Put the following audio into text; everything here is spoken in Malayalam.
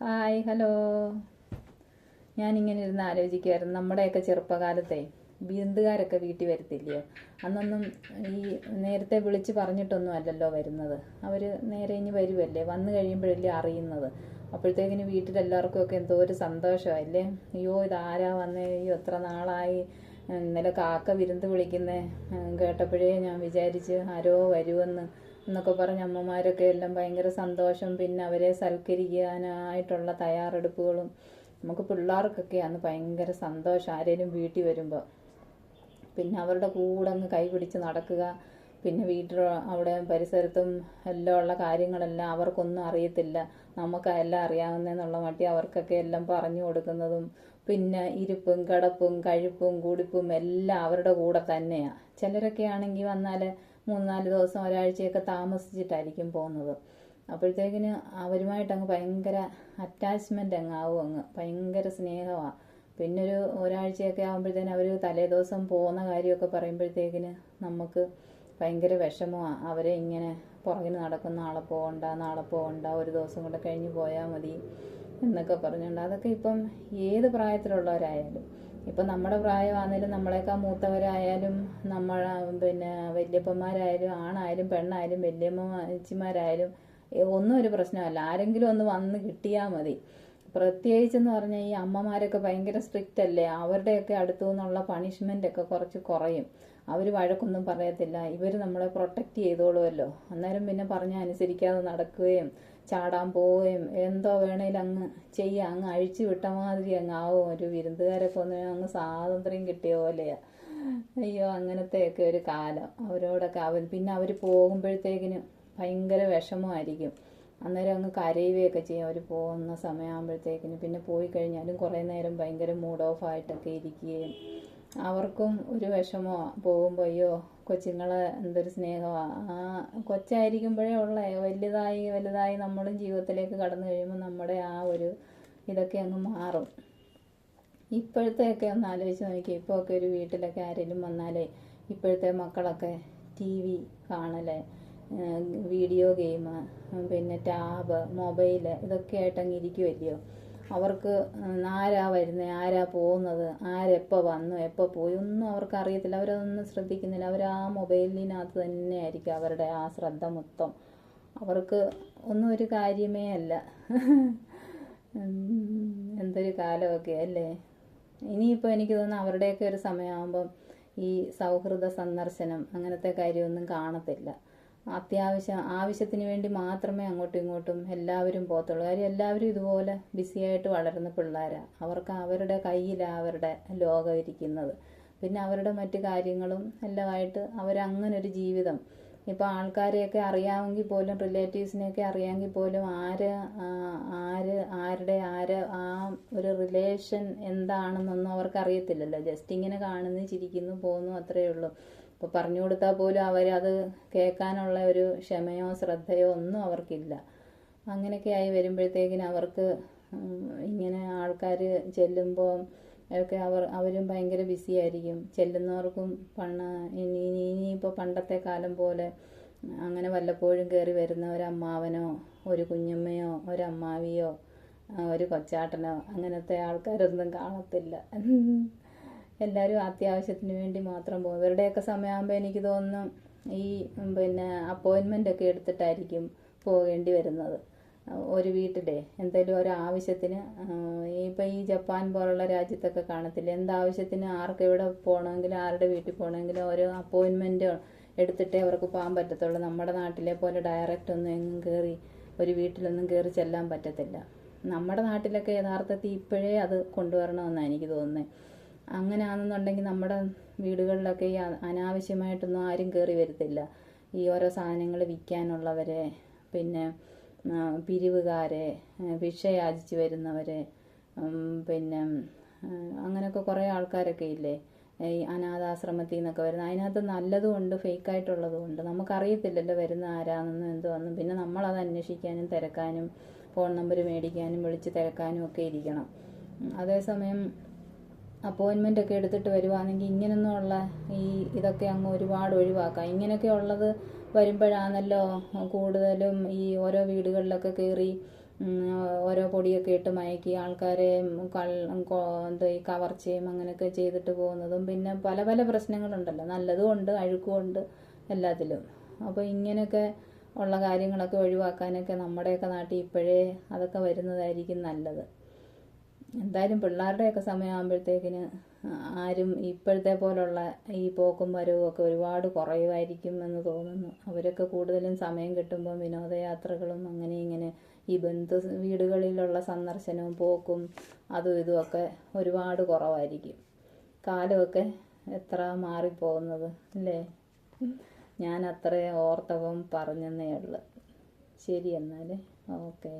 Hi hello. ഞാനിങ്ങനെ ഇരുന്ന് ആലോചിക്കുമായിരുന്നു, നമ്മുടെയൊക്കെ ചെറുപ്പകാലത്തെ വിരുന്നുകാരൊക്കെ വീട്ടിൽ വരത്തില്ലയോ. അന്നൊന്നും ഈ നേരത്തെ വിളിച്ച് പറഞ്ഞിട്ടൊന്നും അല്ലല്ലോ വരുന്നത്. അവർ നേരെ ഇനി വരുമല്ലേ, വന്നു കഴിയുമ്പോഴല്ലേ അറിയുന്നത്. അപ്പോഴത്തേക്കിന് വീട്ടിലെല്ലാവർക്കും ഒക്കെ എന്തോ ഒരു സന്തോഷമല്ലേ. അയ്യോ ഇതാരാ വന്നേ, അയ്യോ എത്ര നാളായി, ഇന്നലെ കാക്ക വിരുന്ന് വിളിക്കുന്നേ കേട്ടപ്പോഴേ ഞാൻ വിചാരിച്ച് ആരോ വരുമെന്ന് എന്നൊക്കെ പറഞ്ഞ് അമ്മമാരൊക്കെ എല്ലാം ഭയങ്കര സന്തോഷം. പിന്നെ അവരെ സൽക്കരിക്കാനായിട്ടുള്ള തയ്യാറെടുപ്പുകളും. നമുക്ക് പിള്ളേർക്കൊക്കെ അന്ന് ഭയങ്കര സന്തോഷം ആരേലും വീട്ടിൽ വരുമ്പോൾ. പിന്നെ അവരുടെ കൂടെ അങ്ങ് കൈ പിടിച്ച് നടക്കുക. പിന്നെ വീട്ടിൽ അവിടെ പരിസരത്തും എല്ലാം ഉള്ള കാര്യങ്ങളെല്ലാം അവർക്കൊന്നും അറിയത്തില്ല, നമുക്കെല്ലാം അറിയാവുന്നതെന്നുള്ള മട്ടി അവർക്കൊക്കെ എല്ലാം പറഞ്ഞു കൊടുക്കുന്നതും. പിന്നെ ഇരിപ്പും കിടപ്പും കഴിപ്പും കുടിപ്പും എല്ലാം അവരുടെ കൂടെ തന്നെയാണ്. ചിലരൊക്കെ ആണെങ്കിൽ വന്നാൽ 3-4 ദിവസം ഒരാഴ്ചയൊക്കെ താമസിച്ചിട്ടായിരിക്കും പോകുന്നത്. അപ്പോഴത്തേക്കിന് അവരുമായിട്ട് അങ്ങ് ഭയങ്കര അറ്റാച്ച്മെൻ്റ് അങ്ങാവും, അങ്ങ് ഭയങ്കര സ്നേഹമാണ്. പിന്നെ ഒരാഴ്ചയൊക്കെ ആകുമ്പോഴത്തേന് അവർ തലേദിവസം പോകുന്ന കാര്യമൊക്കെ പറയുമ്പോഴത്തേക്കിന് നമുക്ക് ഭയങ്കര വിഷമമാണ്. അവരെ ഇങ്ങനെ പുറകിന് നടക്കും, നാളെ പോകണ്ട നാളെ പോകണ്ട, ഒരു ദിവസം കൂടെ കഴിഞ്ഞ് പോയാൽ മതി എന്നൊക്കെ പറഞ്ഞുകൊണ്ട്. അതൊക്കെ ഇപ്പം ഏത് പ്രായത്തിലുള്ളവരായാലും, ഇപ്പം നമ്മുടെ പ്രായമാണെങ്കിലും നമ്മളെക്കാൾ മൂത്തവരായാലും പിന്നെ വല്യപ്പന്മാരായാലും ആണായാലും പെണ്ണായാലും വല്യമ്മച്ചിമാരായാലും ഒന്നും ഒരു പ്രശ്നമല്ല. ആരെങ്കിലും ഒന്ന് വന്ന് കിട്ടിയാൽ മതി. പ്രത്യേകിച്ചെന്ന് പറഞ്ഞാൽ ഈ അമ്മമാരൊക്കെ ഭയങ്കര സ്ട്രിക്റ്റ് അല്ലേ. അവരുടെയൊക്കെ അടുത്തു നിന്നുള്ള പണിഷ്മെൻ്റൊക്കെ കുറച്ച് കുറയും. അവർ വഴക്കൊന്നും പറയത്തില്ല, ഇവർ നമ്മളെ പ്രൊട്ടക്റ്റ് ചെയ്തോളുമല്ലോ. അന്നേരം പിന്നെ പറഞ്ഞാൽ അനുസരിക്കാതെ നടക്കുകയും ചാടാൻ പോവുകയും എന്തോ വേണേലും അങ്ങ് ചെയ്യുക, അങ്ങ് അഴിച്ചു വിട്ട മാതിരി അങ്ങ് ആവും. ഒരു വിരുന്നുകാരൊക്കെ ഒന്ന് അങ്ങ് സ്വാതന്ത്ര്യം കിട്ടിയ പോലെയാണ്. അയ്യോ അങ്ങനത്തെയൊക്കെ ഒരു കാലം അവരോടൊക്കെ. പിന്നെ അവർ പോകുമ്പോഴത്തേക്കിന് ഭയങ്കര വിഷമമായിരിക്കും. അന്നേരം അങ്ങ് കരയുകയൊക്കെ ചെയ്യും അവർ പോകുന്ന സമയമാകുമ്പോഴത്തേക്കിന്. പിന്നെ പോയി കഴിഞ്ഞാലും കുറേ നേരം ഭയങ്കര മൂഡ് ഓഫ് ആയിട്ടൊക്കെ ഇരിക്കുകയും അവർക്കും ഒരു വിഷമമാണ് പോകുമ്പോൾ. അയ്യോ കൊച്ചുങ്ങളെ എന്തൊരു സ്നേഹമാണ്. ആ കൊച്ചായിരിക്കുമ്പോഴേ ഉള്ളേ, വലുതായി വലുതായി നമ്മളും ജീവിതത്തിലേക്ക് കടന്നു കഴിയുമ്പോൾ നമ്മുടെ ആ ഒരു ഇതൊക്കെ അങ്ങ് മാറും. ഇപ്പോഴത്തെയൊക്കെ ഒന്ന് ആലോചിച്ച് നോക്കി. ഇപ്പോൾ ഒക്കെ ഒരു വീട്ടിലൊക്കെ ആരെങ്കിലും വന്നാലേ ഇപ്പോഴത്തെ മക്കളൊക്കെ TV കാണല്, വീഡിയോ ഗെയിം, പിന്നെ ടാബ്, മൊബൈല് ഇതൊക്കെ ആയിട്ട് അങ്ങ് ഇരിക്കുമല്ലയോ. അവർക്ക് ആരാ വരുന്നത്, ആരാ പോകുന്നത്, ആരെപ്പോൾ വന്നു എപ്പോൾ പോയി ഒന്നും അവർക്ക് അറിയത്തില്ല. അവരതൊന്നും ശ്രദ്ധിക്കുന്നില്ല. അവർ ആ മൊബൈലിനകത്ത് തന്നെയായിരിക്കും അവരുടെ ആ ശ്രദ്ധ മൊത്തം. അവർക്ക് ഒന്നും ഒരു കാര്യമേ അല്ല. എന്തൊരു കാലമൊക്കെ അല്ലേ. ഇനിയിപ്പോൾ എനിക്ക് തോന്നുന്നു അവരുടെയൊക്കെ ഒരു സമയമാകുമ്പം ഈ സൗഹൃദ സന്ദർശനം അങ്ങനത്തെ കാര്യമൊന്നും കാണത്തില്ല. ആവശ്യത്തിന് വേണ്ടി മാത്രമേ അങ്ങോട്ടും ഇങ്ങോട്ടും എല്ലാവരും പോകത്തുള്ളൂ. കാര്യം എല്ലാവരും ഇതുപോലെ ബിസിയായിട്ട് വളരുന്ന പിള്ളേരാണ്. അവർക്ക് അവരുടെ കയ്യിലാണ് അവരുടെ ലോകം ഇരിക്കുന്നത്. പിന്നെ അവരുടെ മറ്റു കാര്യങ്ങളും എല്ലാമായിട്ട് അവരങ്ങനൊരു ജീവിതം. ഇപ്പോൾ ആൾക്കാരെയൊക്കെ അറിയാമെങ്കിൽ പോലും, റിലേറ്റീവ്സിനെയൊക്കെ അറിയാമെങ്കിൽ പോലും ആരുടെ ആ ഒരു റിലേഷൻ എന്താണെന്നൊന്നും അവർക്ക് അറിയത്തില്ലല്ലോ. ജസ്റ്റ് ഇങ്ങനെ കാണുന്നു, ചിരിക്കുന്നു, പോകുന്നു, അത്രയേ ഉള്ളൂ. ഇപ്പോൾ പറഞ്ഞു കൊടുത്താൽ പോലും അവരത് കേൾക്കാനുള്ള ഒരു ക്ഷമയോ ശ്രദ്ധയോ ഒന്നും അവർക്കില്ല. അങ്ങനെയൊക്കെ ആയി വരുമ്പോഴത്തേക്കിന് അവർക്ക് ഇങ്ങനെ ആൾക്കാർ ചെല്ലുമ്പോൾ ഒക്കെ അവരും ഭയങ്കര ബിസി ആയിരിക്കും. ചെല്ലുന്നവർക്കും ഇനിയിപ്പോൾ പണ്ടത്തെ കാലം പോലെ അങ്ങനെ വല്ലപ്പോഴും കയറി വരുന്ന ഒരമ്മാവനോ ഒരു കുഞ്ഞമ്മയോ ഒരമ്മാവിയോ ഒരു കൊച്ചാട്ടനോ അങ്ങനത്തെ ആൾക്കാരൊന്നും കാണത്തില്ല. എല്ലാവരും അത്യാവശ്യത്തിന് വേണ്ടി മാത്രം പോകും. ഇവരുടെയൊക്കെ സമയമാകുമ്പോൾ എനിക്ക് തോന്നുന്നു ഈ പിന്നെ അപ്പോയിൻമെൻ്റ് ഒക്കെ എടുത്തിട്ടായിരിക്കും പോകേണ്ടി വരുന്നത്. ഒരു വീട്ടിലെ എന്തെങ്കിലും ഒരു ആവശ്യത്തിന്, ഇപ്പോൾ ഈ ജപ്പാൻ പോലുള്ള രാജ്യത്തൊക്കെ കാണത്തില്ല, എന്താവശ്യത്തിന് ആർക്ക് എവിടെ പോകണമെങ്കിലും ആരുടെ വീട്ടിൽ പോകണമെങ്കിലും ഒരു അപ്പോയിൻമെൻ്റ് എടുത്തിട്ടേ അവർക്ക് പോകാൻ പറ്റത്തുള്ളൂ. നമ്മുടെ നാട്ടിലെ പോലെ ഡയറക്റ്റ് ഒന്നും എങ്ങും കയറി ഒരു വീട്ടിലൊന്നും കയറി ചെല്ലാൻ പറ്റത്തില്ല. നമ്മുടെ നാട്ടിലൊക്കെ യഥാർത്ഥത്തിൽ ഇപ്പോഴേ അത് കൊണ്ടുവരണമെന്നാണ് എനിക്ക് തോന്നുന്നത്. അങ്ങനെയാണെന്നുണ്ടെങ്കിൽ നമ്മുടെ വീടുകളിലൊക്കെ ഈ അനാവശ്യമായിട്ടൊന്നും ആരും കയറി വരത്തില്ല. ഈ ഓരോ സാധനങ്ങൾ വിൽക്കാനുള്ളവരെ, പിന്നെ പിരിവുകാരെ, ഭിക്ഷ യാചിച്ച് വരുന്നവരെ, പിന്നെ അങ്ങനെയൊക്കെ കുറേ ആൾക്കാരൊക്കെ ഇല്ലേ ഈ അനാഥാശ്രമത്തിൽ നിന്നൊക്കെ വരുന്നത്. അതിനകത്ത് നല്ലതുമുണ്ട് ഫേക്കായിട്ടുള്ളതുമുണ്ട്. നമുക്കറിയത്തില്ലല്ലോ വരുന്ന ആരാണെന്നും എന്തുവെന്നും. പിന്നെ നമ്മളത് അന്വേഷിക്കാനും തിരക്കാനും ഫോൺ നമ്പർ മേടിക്കാനും വിളിച്ച് തിരക്കാനും ഒക്കെ ഇരിക്കണം. അതേസമയം അപ്പോയിൻമെൻ്റ് ഒക്കെ എടുത്തിട്ട് വരുവാണെങ്കിൽ ഇങ്ങനെയൊന്നുമുള്ള ഇതൊക്കെ അങ്ങ് ഒരുപാട് ഒഴിവാക്കാം. ഇങ്ങനെയൊക്കെ ഉള്ളത് വരുമ്പോഴാണല്ലോ കൂടുതലും ഈ ഓരോ വീടുകളിലൊക്കെ കയറി ഓരോ പൊടിയൊക്കെ ഇട്ട് മയക്കി ആൾക്കാരെ ഈ കവർച്ചയും അങ്ങനെയൊക്കെ ചെയ്തിട്ട് പോകുന്നതും, പിന്നെ പല പല പ്രശ്നങ്ങളുണ്ടല്ലോ, നല്ലതും ഉണ്ട് അഴുക്കും ഉണ്ട് എല്ലാത്തിലും. അപ്പോൾ ഇങ്ങനെയൊക്കെ ഉള്ള കാര്യങ്ങളൊക്കെ ഒഴിവാക്കാനൊക്കെ നമ്മുടെയൊക്കെ നാട്ടിൽ ഇപ്പോഴേ അതൊക്കെ വരുന്നതായിരിക്കും നല്ലത്. എന്തായാലും പിള്ളേരുടെയൊക്കെ സമയമാകുമ്പോഴത്തേക്കിന് ആരും ഇപ്പോഴത്തെ പോലുള്ള ഈ പോക്കും വരവും ഒക്കെ ഒരുപാട് കുറയുമായിരിക്കും എന്ന് തോന്നുന്നു. അവരൊക്കെ കൂടുതലും സമയം കിട്ടുമ്പോൾ വിനോദയാത്രകളും അങ്ങനെ ഇങ്ങനെ ഈ വീടുകളിലുള്ള സന്ദർശനവും പോക്കും അതും ഇതുമൊക്കെ ഒരുപാട് കുറവായിരിക്കും. കാലമൊക്കെ എത്ര മാറിപ്പോകുന്നത് അല്ലേ. ഞാൻ അത്രയും ഓർത്തപ്പം പറഞ്ഞെന്നേ ഉള്ളു. ശരി എന്നാൽ ഓക്കേ.